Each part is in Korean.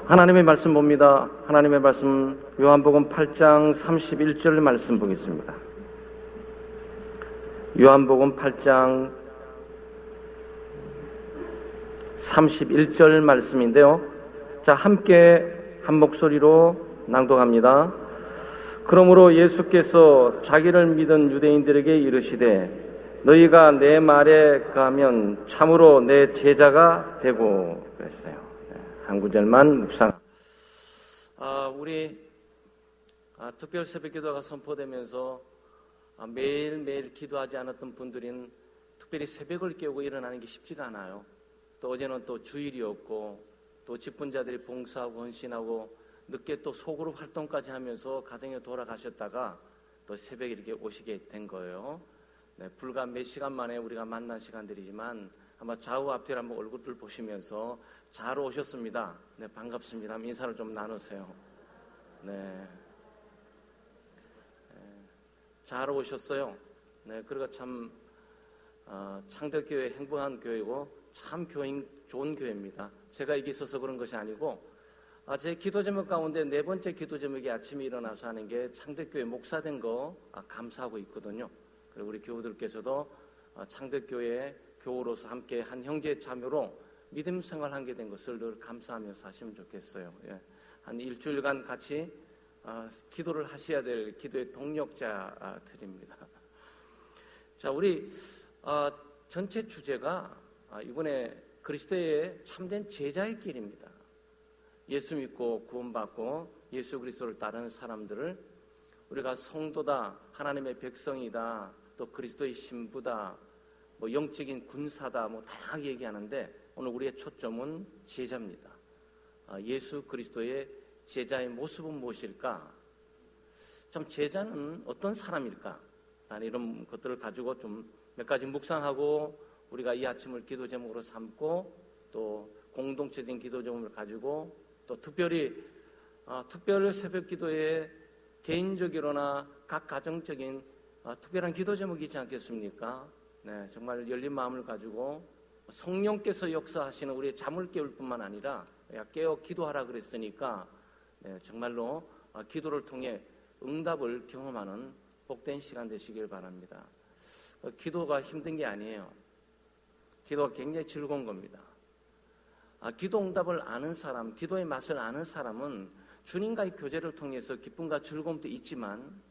하나님의 말씀 봅니다. 하나님의 말씀 요한복음 8장 31절 말씀 보겠습니다. 요한복음 8장 31절 말씀인데요. 자, 함께 한 목소리로 낭독합니다. 그러므로 예수께서 자기를 믿은 유대인들에게 이르시되 너희가 내 말에 거하면 참으로 내 제자가 되고 그랬어요. 한 구절만 묵상. 우리 특별 새벽기도가 선포되면서 매일매일 기도하지 않았던 분들은 특별히 새벽을 깨우고 일어나는 게 쉽지가 않아요. 또 어제는 또 주일이었고 또 직분자들이 봉사하고 헌신하고 늦게 또 속으로 활동까지 하면서 가정에 돌아가셨다가 또 새벽에 이렇게 오시게 된 거예요. 네, 불과 몇 시간 만에 우리가 만난 시간들이지만 아마 좌우 앞뒤를 한번 얼굴들 보시면서 잘 오셨습니다. 네, 반갑습니다. 인사를 좀 나누세요. 네, 잘 오셨어요. 네, 그리고 참 창덕교회 행복한 교회고 참 좋은 교회입니다. 제가 여기 있어서 그런 것이 아니고 제 기도 제목 가운데 네 번째 기도 제목이 아침에 일어나서 하는 게 창덕교회 목사된 거 감사하고 있거든요. 그리고 우리 교우들께서도 창덕교회 교우로서 함께 한 형제의 참여로 믿음 생활하게 된 것을 늘 감사하면서 하시면 좋겠어요. 예. 한 일주일간 같이 기도를 하셔야 될 기도의 동력자들입니다. 자, 우리 전체 주제가 이번에 그리스도의 참된 제자의 길입니다. 예수 믿고 구원받고 예수 그리스도를 따르는 사람들을 우리가 성도다, 하나님의 백성이다, 또 그리스도의 신부다, 뭐 영적인 군사다, 뭐 다양하게 얘기하는데 오늘 우리의 초점은 제자입니다. 예수 그리스도의 제자의 모습은 무엇일까? 참 제자는 어떤 사람일까? 라는 이런 것들을 가지고 좀 몇 가지 묵상하고 우리가 이 아침을 기도 제목으로 삼고 또 공동체적인 기도 제목을 가지고 또 특별히 특별 새벽 기도에 개인적이로나 각 가정적인 특별한 기도 제목이 있지 않겠습니까? 네, 정말 열린 마음을 가지고 성령께서 역사하시는 우리의 잠을 깨울 뿐만 아니라 깨어 기도하라 그랬으니까 네, 정말로 기도를 통해 응답을 경험하는 복된 시간 되시길 바랍니다. 기도가 힘든 게 아니에요. 기도가 굉장히 즐거운 겁니다. 기도 응답을 아는 사람, 기도의 맛을 아는 사람은 주님과의 교제를 통해서 기쁨과 즐거움도 있지만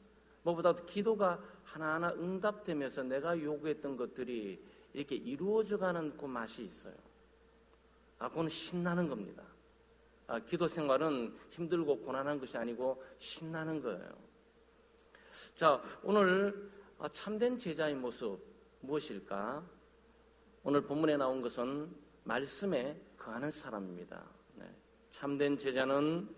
무엇보다도 기도가 하나하나 응답되면서 내가 요구했던 것들이 이렇게 이루어져가는 그 맛이 있어요. 그건 신나는 겁니다. 기도 생활은 힘들고 고난한 것이 아니고 신나는 거예요. 자, 오늘 참된 제자의 모습 무엇일까? 오늘 본문에 나온 것은 말씀에 거하는 사람입니다. 네. 참된 제자는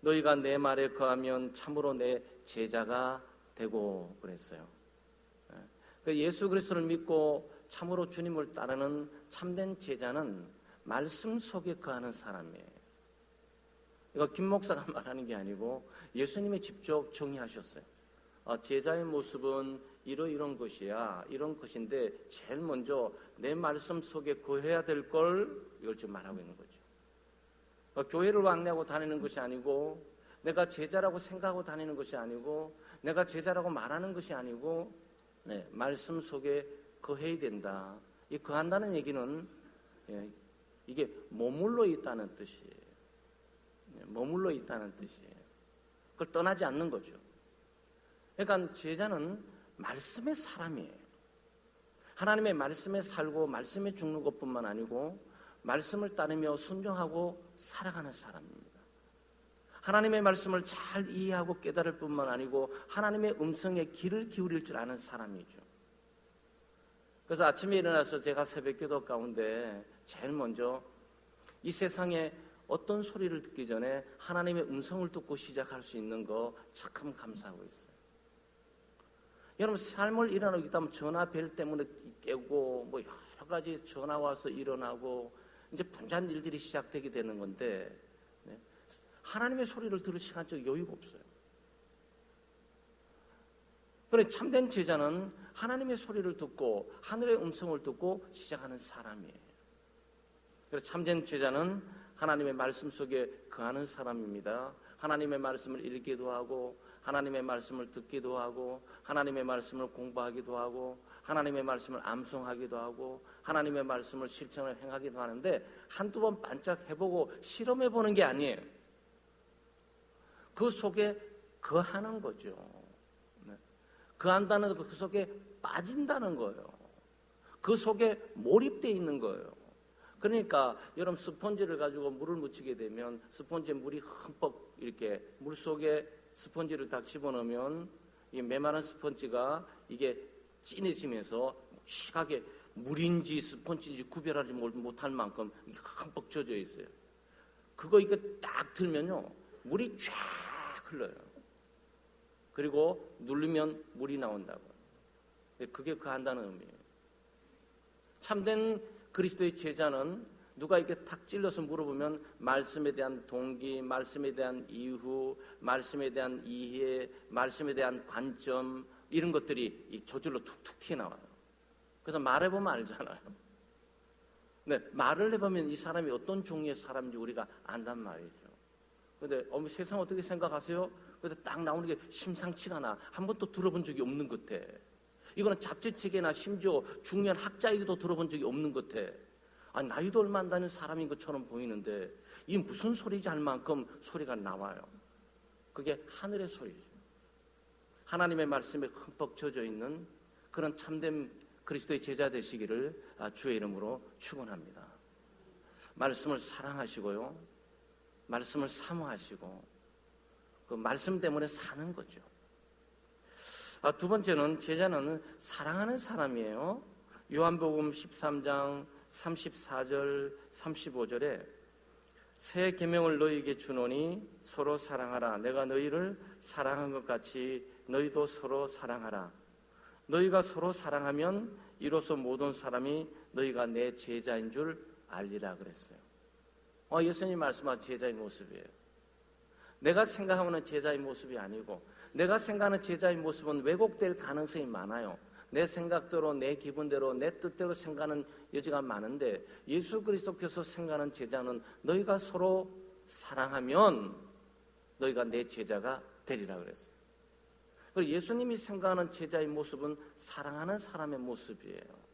너희가 내 말에 거하면 참으로 내 제자가 되고 그랬어요. 네. 예수 그리스도를 믿고 참으로 주님을 따르는 참된 제자는 말씀 속에 거하는 사람이에요. 이거 김 목사가 말하는 게 아니고 예수님이 직접 정의하셨어요. 제자의 모습은 이런 것이야, 이런 것인데 제일 먼저 내 말씀 속에 거해야 될 걸 이걸 지금 말하고 있는 거죠. 교회를 안내하고 다니는 것이 아니고 내가 제자라고 생각하고 다니는 것이 아니고 내가 제자라고 말하는 것이 아니고 네, 말씀 속에 거해야 된다. 이 거한다는 얘기는 이게 머물러 있다는 뜻이에요. 머물러 있다는 뜻이에요. 그걸 떠나지 않는 거죠. 그러니까 제자는 말씀의 사람이에요. 하나님의 말씀에 살고 말씀에 죽는 것뿐만 아니고 말씀을 따르며 순종하고 살아가는 사람입니다. 하나님의 말씀을 잘 이해하고 깨달을 뿐만 아니고 하나님의 음성에 귀를 기울일 줄 아는 사람이죠. 그래서 아침에 일어나서 제가 새벽기도 가운데 제일 먼저 이 세상에 어떤 소리를 듣기 전에 하나님의 음성을 듣고 시작할 수 있는 거 참 감사하고 있어요. 여러분 삶을 일어나고 있다면 전화 벨 때문에 깨고 뭐 여러 가지 전화 와서 일어나고 이제 분주한 일들이 시작되게 되는 건데 네. 하나님의 소리를 들을 시간적 여유가 없어요. 그런데 참된 제자는 하나님의 소리를 듣고 하늘의 음성을 듣고 시작하는 사람이에요. 그래서 참된 제자는 하나님의 말씀 속에 거하는 사람입니다. 하나님의 말씀을 읽기도 하고 하나님의 말씀을 듣기도 하고 하나님의 말씀을 공부하기도 하고 하나님의 말씀을 암송하기도 하고 하나님의 말씀을 실천을 행하기도 하는데 한두 번 반짝 해보고 실험해보는 게 아니에요. 그 속에 거하는 거죠. 거한다는 그 속에 빠진다는 거예요. 그 속에 몰입되어 있는 거예요. 그러니까 여러분 스펀지를 가지고 물을 묻히게 되면 스펀지에 물이 흠뻑 이렇게 물 속에 스펀지를 딱 집어넣으면 이 메마른 스펀지가 이게 진해지면서 묵직하게 물인지 스펀지인지 구별하지 못할 만큼 흠뻑 젖어 있어요. 그거 이거 딱 들면요 물이 쫙 흘러요. 그리고 누르면 물이 나온다고. 그게 거한다는 의미예요. 참된 그리스도의 제자는 누가 이렇게 탁 찔러서 물어보면 말씀에 대한 동기, 말씀에 대한 이유, 말씀에 대한 이해, 말씀에 대한 관점 이런 것들이 저절로 툭툭 튀어나와요. 그래서 말해보면 알잖아요. 네, 말을 해보면 이 사람이 어떤 종류의 사람인지 우리가 안단 말이죠. 그런데 세상 어떻게 생각하세요? 근데 딱 나오는 게 심상치가 않아. 한 번도 들어본 적이 없는 것 같아. 이거는 잡지책이나 심지어 중요한 학자에게도 들어본 적이 없는 것 같아. 나이도 얼마 안 되는 사람인 것처럼 보이는데 이 무슨 소리지 할 만큼 소리가 나와요. 그게 하늘의 소리죠. 하나님의 말씀에 흠뻑 젖어 있는 그런 참된 그리스도의 제자 되시기를 주의 이름으로 축원합니다. 말씀을 사랑하시고요. 말씀을 사모하시고 그 말씀 때문에 사는 거죠. 두 번째는 제자는 사랑하는 사람이에요. 요한복음 13장 34절 35절에 새 계명을 너희에게 주노니 서로 사랑하라. 내가 너희를 사랑한 것 같이 너희도 서로 사랑하라. 너희가 서로 사랑하면 이로써 모든 사람이 너희가 내 제자인 줄 알리라 그랬어요. 예수님 말씀한 제자의 모습이에요. 내가 생각하는 제자의 모습이 아니고 내가 생각하는 제자의 모습은 왜곡될 가능성이 많아요. 내 생각대로 내 기분대로 내 뜻대로 생각하는 여지가 많은데 예수 그리스도께서 생각하는 제자는 너희가 서로 사랑하면 너희가 내 제자가 되리라 그랬어요. 그리고 예수님이 생각하는 제자의 모습은 사랑하는 사람의 모습이에요.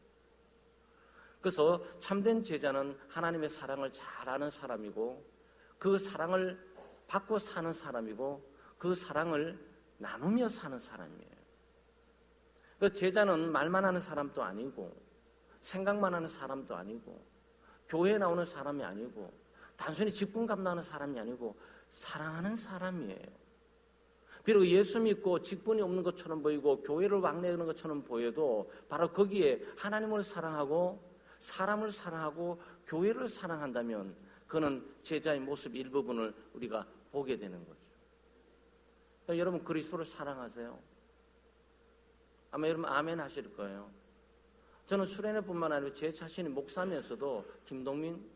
그래서 참된 제자는 하나님의 사랑을 잘 아는 사람이고 그 사랑을 받고 사는 사람이고 그 사랑을 나누며 사는 사람이에요. 그 제자는 말만 하는 사람도 아니고 생각만 하는 사람도 아니고 교회에 나오는 사람이 아니고 단순히 직분 감당하는 사람이 아니고 사랑하는 사람이에요. 비록 예수 믿고 직분이 없는 것처럼 보이고 교회를 왕래하는 것처럼 보여도 바로 거기에 하나님을 사랑하고 사람을 사랑하고 교회를 사랑한다면 그는 제자의 모습 일부분을 우리가 보게 되는 거죠. 그러니까 여러분 그리스도를 사랑하세요. 아마 여러분 아멘 하실 거예요. 저는 수련회뿐만 아니라 제 자신이 목사면서도 김동민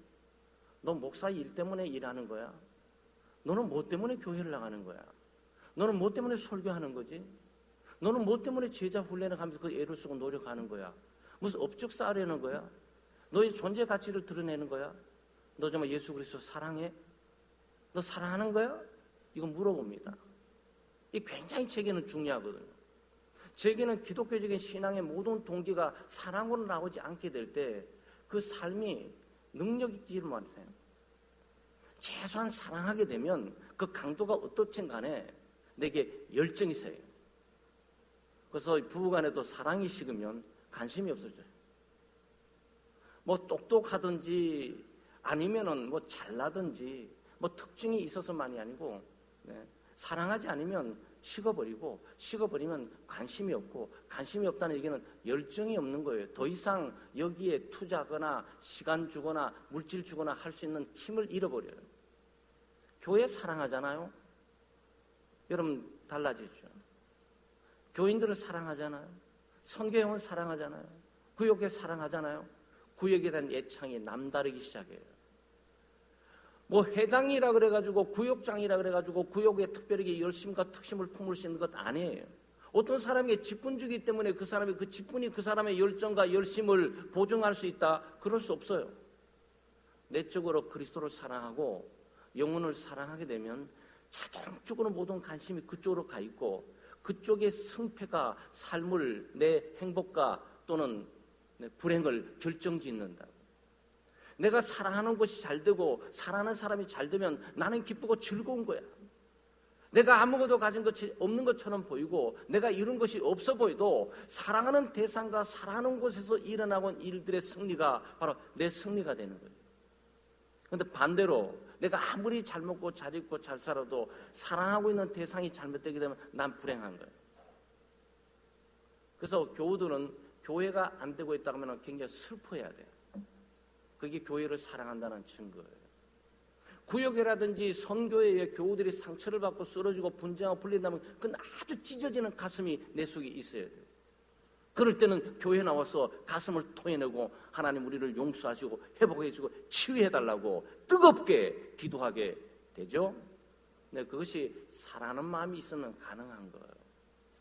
너 목사 일 때문에 일하는 거야? 너는 뭐 때문에 교회를 나가는 거야? 너는 뭐 때문에 설교하는 거지? 너는 뭐 때문에 제자 훈련을 하면서 그 애를 쓰고 노력하는 거야? 무슨 업적 쌓으려는 거야? 너의 존재 가치를 드러내는 거야? 너 정말 예수 그리스도 사랑해? 너 사랑하는 거야? 이거 물어봅니다. 이 굉장히 제게는 중요하거든요. 제게는 기독교적인 신앙의 모든 동기가 사랑으로 나오지 않게 될 때 그 삶이 능력 있지를 못해요. 최소한 사랑하게 되면 그 강도가 어떻든 간에 내게 열정이 있어요. 그래서 부부간에도 사랑이 식으면 관심이 없어져요. 뭐 똑똑하든지 아니면은 뭐 잘나든지 뭐 특징이 있어서만이 아니고 사랑하지 않으면 식어버리면 관심이 없고 관심이 없다는 얘기는 열정이 없는 거예요. 더 이상 여기에 투자하거나 시간 주거나 물질 주거나 할 수 있는 힘을 잃어버려요. 교회 사랑하잖아요. 여러분 달라지죠. 교인들을 사랑하잖아요. 선교형을 사랑하잖아요. 구역에 사랑하잖아요. 구역에 대한 애창이 남다르기 시작해요. 뭐 회장이라 그래가지고 구역장이라 그래가지고 구역에 특별하게 열심과 특심을 품을 수 있는 것 아니에요. 어떤 사람에게 직분 주기 때문에 그 사람의 그 직분이 그 사람의 열정과 열심을 보증할 수 있다? 그럴 수 없어요. 내적으로 그리스도를 사랑하고 영혼을 사랑하게 되면 자동적으로 모든 관심이 그쪽으로 가 있고 그쪽의 승패가 삶을, 내 행복과 또는 내 불행을 결정짓는다. 내가 사랑하는 것이 잘 되고 사랑하는 사람이 잘 되면 나는 기쁘고 즐거운 거야. 내가 아무것도 가진 것이 없는 것처럼 보이고 내가 이룬 것이 없어 보여도 사랑하는 대상과 사랑하는 곳에서 일어나고 있는 일들의 승리가 바로 내 승리가 되는 거예요. 그런데 반대로 내가 아무리 잘 먹고 잘 입고 잘 살아도 사랑하고 있는 대상이 잘못되게 되면 난 불행한 거예요. 그래서 교우들은 교회가 안 되고 있다고 하면 굉장히 슬퍼해야 돼요. 그게 교회를 사랑한다는 증거예요. 구역이라든지 선교회에 교우들이 상처를 받고 쓰러지고 분쟁하고 불린다면 그건 아주 찢어지는 가슴이 내 속에 있어야 돼요. 그럴 때는 교회에 나와서 가슴을 토해내고 하나님 우리를 용서하시고 회복해주고 치유해달라고 뜨겁게 기도하게 되죠. 네, 그것이 사랑하는 마음이 있으면 가능한 거예요.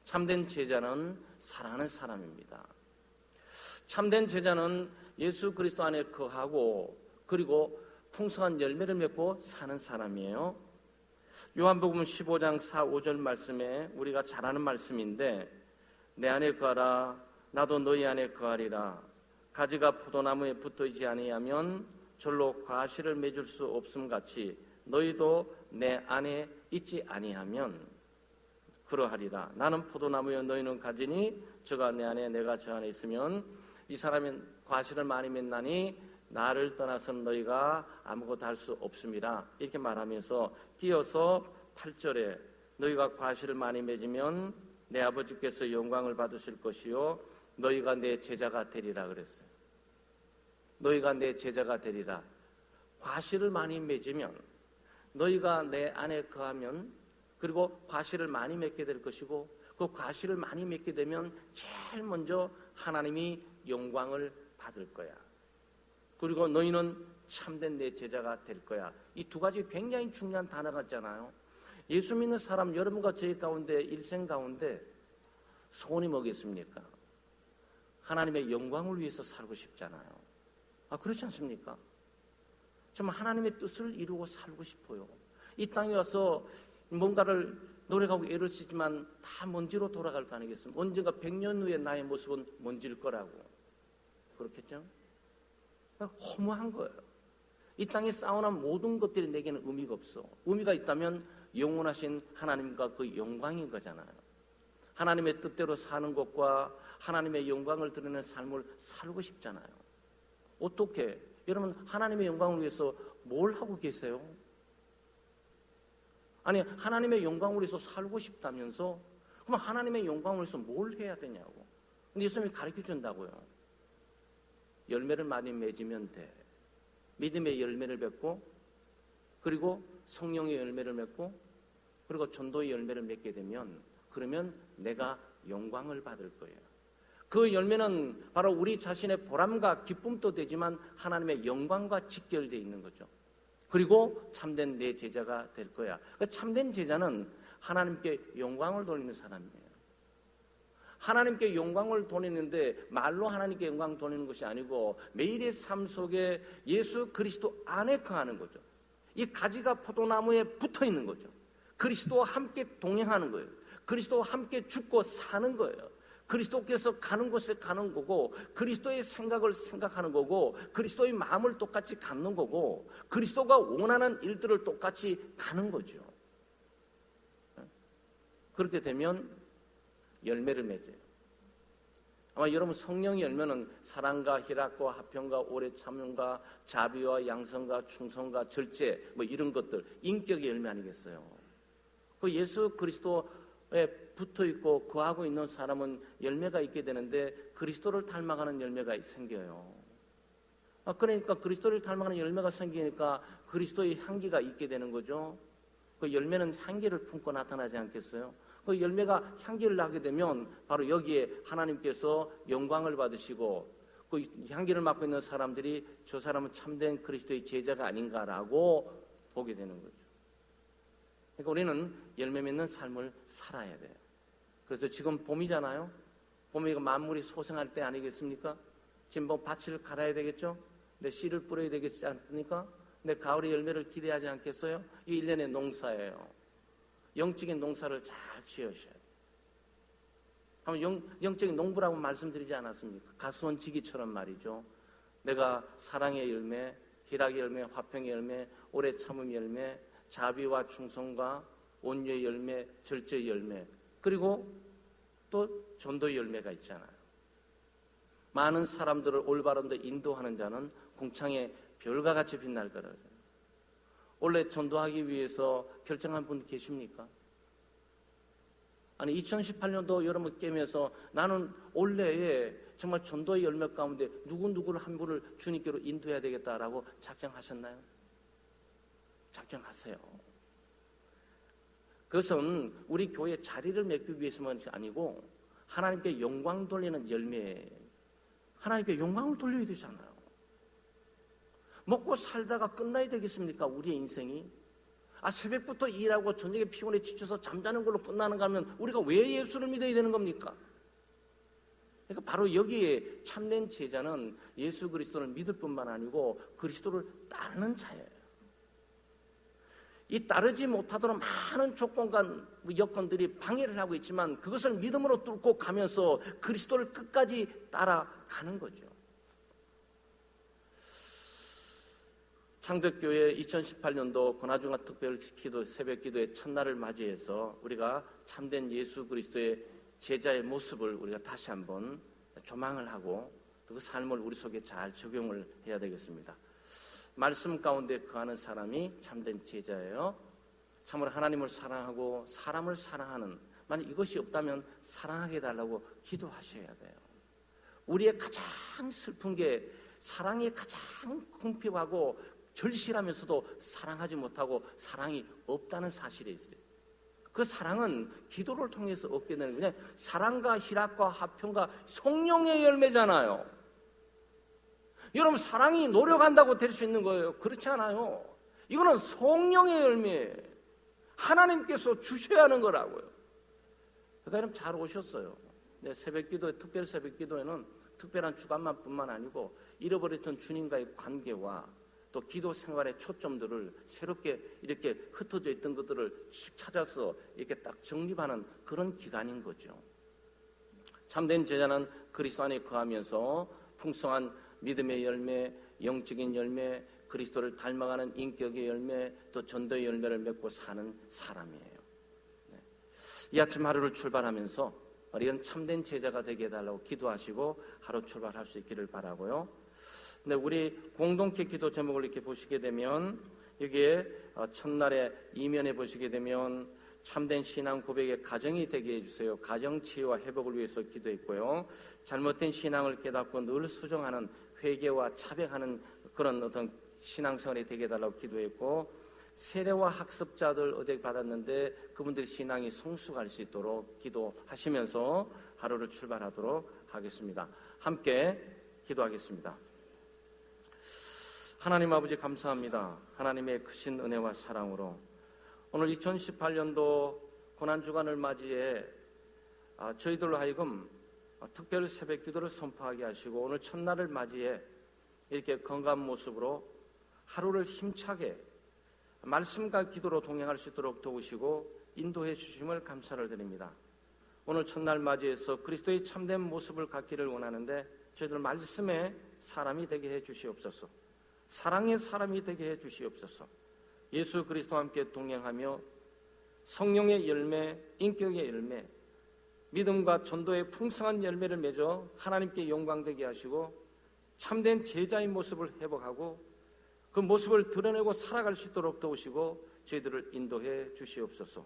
참된 제자는 사랑하는 사람입니다. 참된 제자는 예수 그리스도 안에 거하고 그리고 풍성한 열매를 맺고 사는 사람이에요. 요한복음 15장 4, 5절 말씀에 우리가 잘 아는 말씀인데 내 안에 거하라 나도 너희 안에 거하리라. 가지가 포도나무에 붙어있지 아니하면 절로 과실을 맺을 수 없음 같이 너희도 내 안에 있지 아니하면 그러하리라. 나는 포도나무여 너희는 가지니 저가 내 안에 내가 저 안에 있으면 이 사람이 과실을 많이 맺나니 나를 떠나서는 너희가 아무것도 할 수 없음이라. 이렇게 말하면서 띄어서 8절에 너희가 과실을 많이 맺으면 내 아버지께서 영광을 받으실 것이요 너희가 내 제자가 되리라 그랬어요. 너희가 내 제자가 되리라. 과실을 많이 맺으면 너희가 내 안에 거하면 그리고 과실을 많이 맺게 될 것이고 그 과실을 많이 맺게 되면 제일 먼저 하나님이 영광을 받을 거야. 그리고 너희는 참된 내 제자가 될 거야. 이 두 가지 굉장히 중요한 단어 같잖아요. 예수 믿는 사람 여러분과 저희 가운데 일생 가운데 소원이 뭐겠습니까? 하나님의 영광을 위해서 살고 싶잖아요. 그렇지 않습니까? 정말 하나님의 뜻을 이루고 살고 싶어요. 이 땅에 와서 뭔가를 노력하고 애를 쓰지만 다 먼지로 돌아갈 거 아니겠습니까? 언젠가 100년 후에 나의 모습은 먼지일 거라고. 그렇겠죠? 허무한 거예요. 이 땅에 쌓아놓은 모든 것들이 내게는 의미가 없어. 의미가 있다면 영원하신 하나님과 그 영광인 거잖아요. 하나님의 뜻대로 사는 것과 하나님의 영광을 드러내는 삶을 살고 싶잖아요. 어떻게? 여러분 하나님의 영광을 위해서 뭘 하고 계세요? 아니 하나님의 영광을 위해서 살고 싶다면서 그럼 하나님의 영광을 위해서 뭘 해야 되냐고. 근데 예수님이 가르쳐 준다고요. 열매를 많이 맺으면 돼. 믿음의 열매를 맺고 그리고 성령의 열매를 맺고 그리고 전도의 열매를 맺게 되면 그러면 내가 영광을 받을 거예요. 그 열매는 바로 우리 자신의 보람과 기쁨도 되지만 하나님의 영광과 직결되어 있는 거죠. 그리고 참된 내 제자가 될 거야. 참된 제자는 하나님께 영광을 돌리는 사람이에요. 하나님께 영광을 돌리는데 말로 하나님께 영광 돌리는 것이 아니고 매일의 삶 속에 예수 그리스도 안에 거하는 거죠. 이 가지가 포도나무에 붙어 있는 거죠. 그리스도와 함께 동행하는 거예요. 그리스도와 함께 죽고 사는 거예요. 그리스도께서 가는 곳에 가는 거고 그리스도의 생각을 생각하는 거고 그리스도의 마음을 똑같이 갖는 거고 그리스도가 원하는 일들을 똑같이 가는 거죠. 그렇게 되면 열매를 맺어요. 아마 여러분 성령의 열매는 사랑과 희락과 화평과 오래 참음과 자비와 양성과 충성과 절제 뭐 이런 것들 인격의 열매 아니겠어요? 그 예수 그리스도에 붙어 있고 거하고 있는 사람은 열매가 있게 되는데 그리스도를 닮아가는 열매가 생겨요. 그러니까 그리스도를 닮아가는 열매가 생기니까 그리스도의 향기가 있게 되는 거죠. 그 열매는 향기를 품고 나타나지 않겠어요? 그 열매가 향기를 나게 되면 바로 여기에 하나님께서 영광을 받으시고 그 향기를 맡고 있는 사람들이 저 사람은 참된 그리스도의 제자가 아닌가라고 보게 되는 거죠. 그러니까 우리는 열매 맺는 삶을 살아야 돼요. 그래서 지금 봄이잖아요. 봄에 만물이 소생할 때 아니겠습니까? 지금 뭐 밭을 갈아야 되겠죠? 내 씨를 뿌려야 되겠지 않습니까? 내 가을의 열매를 기대하지 않겠어요? 이 1년의 농사예요. 영적인 농사를 잘 지으셔야 돼요. 영적인 농부라고 말씀드리지 않았습니까? 가수원지기처럼 말이죠. 내가 사랑의 열매, 희락의 열매, 화평의 열매, 오래 참음의 열매, 자비와 충성과 온유의 열매, 절제의 열매, 그리고 또 전도의 열매가 있잖아요. 많은 사람들을 올바른 데 인도하는 자는 공창의 별과 같이 빛날 거라고요. 원래 전도하기 위해서 결정한 분 계십니까? 아니 2018년도 여러분 깨면서 나는 올해에 정말 전도의 열매 가운데 누구를 한 분을 주님께로 인도해야 되겠다라고 작정하셨나요? 작정하세요. 그것은 우리 교회 자리를 맺기 위해서만이 아니고 하나님께 영광 돌리는 열매, 하나님께 영광을 돌려야 되잖아요. 먹고 살다가 끝나야 되겠습니까? 우리의 인생이. 새벽부터 일하고 저녁에 피곤해 지쳐서 잠자는 걸로 끝나는가 하면 우리가 왜 예수를 믿어야 되는 겁니까? 그러니까 바로 여기에 참된 제자는 예수 그리스도를 믿을 뿐만 아니고 그리스도를 따르는 자예요. 이 따르지 못하도록 많은 조건과 여건들이 방해를 하고 있지만 그것을 믿음으로 뚫고 가면서 그리스도를 끝까지 따라가는 거죠. 창덕교회 2018년도 권하중간 특별 기도 새벽 기도의 첫날을 맞이해서 우리가 참된 예수 그리스도의 제자의 모습을 우리가 다시 한번 조망을 하고 그 삶을 우리 속에 잘 적용을 해야 되겠습니다. 말씀 가운데 거하는 사람이 참된 제자예요. 참으로 하나님을 사랑하고 사람을 사랑하는, 만약 이것이 없다면 사랑하게 해달라고 기도하셔야 돼요. 우리의 가장 슬픈 게 사랑이 가장 궁핍하고 절실하면서도 사랑하지 못하고 사랑이 없다는 사실이 있어요. 그 사랑은 기도를 통해서 얻게 되는 거냐? 사랑과 희락과 화평과 성령의 열매잖아요. 여러분, 사랑이 노력한다고 될 수 있는 거예요? 그렇지 않아요. 이거는 성령의 열매, 하나님께서 주셔야 하는 거라고요. 그러니까 여러분 잘 오셨어요. 새벽기도, 특별 새벽기도에는 특별한 주간만 뿐만 아니고 잃어버렸던 주님과의 관계와 또 기도 생활의 초점들을 새롭게 이렇게 흩어져 있던 것들을 찾아서 이렇게 딱 정립하는 그런 기간인 거죠. 참된 제자는 그리스도 안에 거하면서 풍성한 믿음의 열매, 영적인 열매, 그리스도를 닮아가는 인격의 열매, 또 전도의 열매를 맺고 사는 사람이에요. 이 아침 하루를 출발하면서 우리는 참된 제자가 되게 해달라고 기도하시고 하루 출발할 수 있기를 바라고요. 근데 우리 공동체 기도 제목을 이렇게 보시게 되면 여기에 첫날에 이면에 보시게 되면 참된 신앙 고백의 가정이 되게 해주세요. 가정 치유와 회복을 위해서 기도했고요. 잘못된 신앙을 깨닫고 늘 수정하는 회개와 자백하는 그런 어떤 신앙생활이 되게 해달라고 기도했고, 세례와 학습자들 어제 받았는데 그분들의 신앙이 성숙할 수 있도록 기도하시면서 하루를 출발하도록 하겠습니다. 함께 기도하겠습니다. 하나님 아버지 감사합니다. 하나님의 크신 은혜와 사랑으로 오늘 2018년도 고난주간을 맞이해 저희들로 하여금 특별 새벽 기도를 선포하게 하시고 오늘 첫날을 맞이해 이렇게 건강한 모습으로 하루를 힘차게 말씀과 기도로 동행할 수 있도록 도우시고 인도해 주심을 감사를 드립니다. 오늘 첫날 맞이해서 그리스도의 참된 모습을 갖기를 원하는데 저희들 말씀의 사람이 되게 해 주시옵소서. 사랑의 사람이 되게 해 주시옵소서. 예수 그리스도와 함께 동행하며 성령의 열매, 인격의 열매, 믿음과 전도의 풍성한 열매를 맺어 하나님께 영광되게 하시고 참된 제자의 모습을 회복하고 그 모습을 드러내고 살아갈 수 있도록 도우시고 저희들을 인도해 주시옵소서.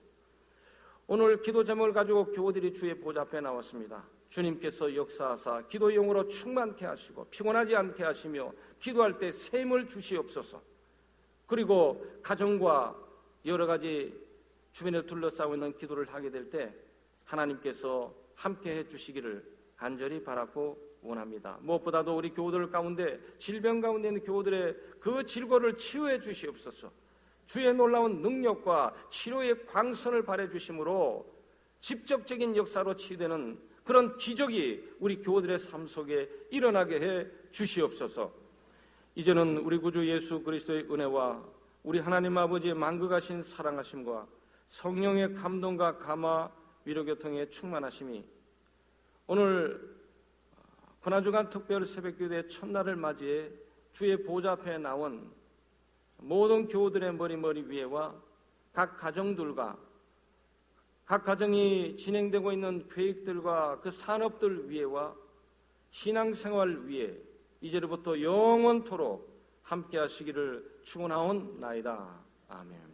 오늘 기도 제목을 가지고 교우들이 주의 보좌 앞에 나왔습니다. 주님께서 역사하사 기도의 영으로 충만케 하시고 피곤하지 않게 하시며 기도할 때 새 힘을 주시옵소서. 그리고 가정과 여러 가지 주변에 둘러싸고 있는 기도를 하게 될 때 하나님께서 함께 해 주시기를 간절히 바라고 원합니다. 무엇보다도 우리 교우들 가운데 질병 가운데 있는 교우들의 그 질고를 치유해 주시옵소서. 주의 놀라운 능력과 치료의 광선을 발해 주심으로 직접적인 역사로 치유되는 그런 기적이 우리 교우들의 삶 속에 일어나게 해 주시옵소서. 이제는 우리 구주 예수 그리스도의 은혜와 우리 하나님 아버지의 만극하신 사랑하심과 성령의 감동과 감화 위로교통의 충만하심이 오늘 고난주간 특별 새벽기도의 첫날을 맞이해 주의 보좌 앞에 나온 모든 교우들의 머리 위에와 각 가정들과 각 가정이 진행되고 있는 계획들과 그 산업들 위에와 신앙생활 위에 이제로부터 영원토록 함께 하시기를 축원하옵나이다. 아멘.